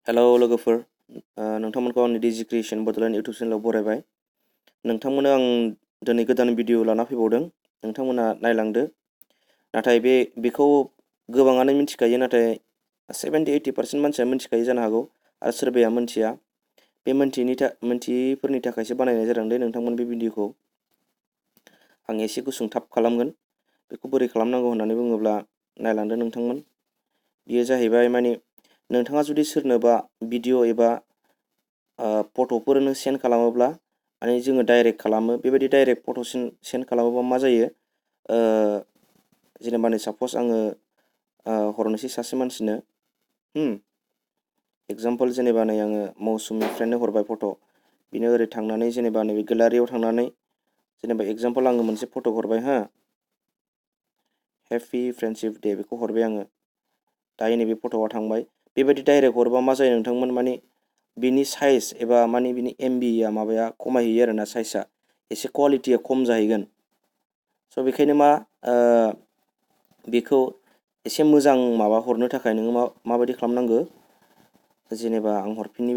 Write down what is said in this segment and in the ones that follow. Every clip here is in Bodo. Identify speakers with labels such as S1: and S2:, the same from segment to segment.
S1: हेलौ लोगोफोर नोंथांमोनखौ आंनि डिजि क्रिएशन बड'लेण्ड इउटुब चेनेलाव बरायबाय। नोंथांमोननो आं दिनै गोदान भिडिअ लाना फैबावदों। नोंथांमोना नायलांदो। नाथाय बेखौ गोबाङानो मिथिखायो, नाथाय 70-80% मानसिया मिथिखायो जानो हागौ आरो सोरबाया मिथिया। बे मोनथियैफोरनि थाखायसो बानायनाय जादों दे नोंथांमोन बे भिडिअखौ। आं एसे गुसुं थाब खालामगोन। बेखौ बोरै खालामनांगौ होननानै बुङोब्ला नायलांदो नोंथांमोन। बेयो जाहैबाय नोंथाङा जुदि सोरनोबा भिडिअ एबा फट'फोरनो सेन्ड खालामोब्ला जोङो डाइरेक्ट खालामो। बेबायदि डाइरेक्ट फट' सेन्ड खालामोबा मा जायो, जेनेबा साप'ज आङो हरनोसै सासे मानसिनो एगजामपोल जेनेबा आङो मौसुमिनिफ्रायनो हरबाय फट'। बिनो ओरै थांनानै जेनेबा नैबे गेलारियाव थांनानै जेनेबा एगजामपोल आङो मोनसे फट' हरबाय हेपि फ्रेन्डशिप डे बेखौ हरबाय आङो। दायो नैबे फट'आ थांबाय। बेबायदि डाइरेक्ट हरबा मा जायो नोंथांमोन, बिनि साइज एबा बिनि एमबिया माबाया खमायहैयो आरोना, साइजआ एसे क्वालिटिया खम जाहैगोन। स' बेखायनो बेखौ एसे मोजां माबा हरनो थाखाय नोङो माबायदि खालामनांगौ, जेनेबा आं हरफिननि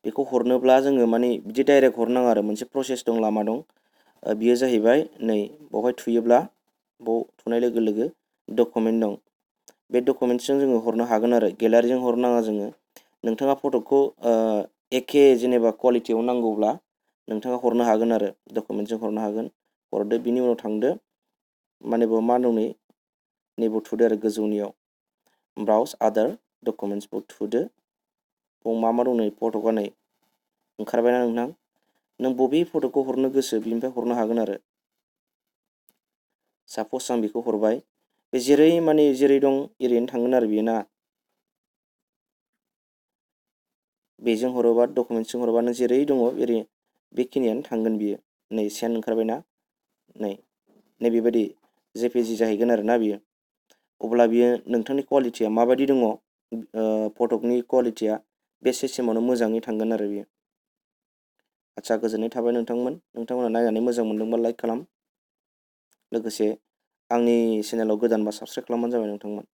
S1: बेखौ हरनोब्ला जोङो बिदि डाइरेक्ट हरनाङा आरो मोनसे प्रसेस दं, लामा दं। बियो जाहैबाय नै बावहाय थुयोब्ला बाव थुनाय लोगो लोगो डकुमेन्ट दं। बे डकुमेन्टसजों जोङो हरनो हागोन आरो गेलारिजों हरनाङा जोङो। नोंथाङा फट'खौ एखे जेनेबा क्वालिटियाव नांगौब्ला नोंथाङा हरनो हागोन आरो डकुमेन्टजों हरनो हागोन। हरदो, बिनि उनाव थांदो बेयाव मा दं नैबाव थुदो आरो गोजौनियाव ब्राउज आदार डकुमेन्टसखौ थुदो। बाव मा दं नै फट'आ नै ओंखारबायना नोंथां। नों बबे फट'खौ हरनो गोसो बिनिफ्राय हरनो हागोन आरो। साप'ज आं बेखौ हरबाय, बे जेरै दं एरैनो थांगोन आरो बेयो ना। बेजों हरोबा डकुमेन्टसजों हरोबा नों जेरै दङ एरै बेखिनियानो थांगोन बियो। नै सेन्ड ओंखारबायना, नै बेबायदि जेपिजि जाहैगोन आरोना बियो। अब्ला बियो नोंथांनि क्वालिटिया माबायदि दङ, फट'नि क्वालिटिया बे सिस्टेमावनो मोजाङै थांगोन आरो बियो। आच्चा, गोजोननाय थाबाय नोंथांमोना नायनानै मोजां मोनदोंबा लाइक खालाम। लोगोसे आंनि चेनेलाव गोदानबा साबस्क्राइब खालामबानो जाबाय नोंथांमोन।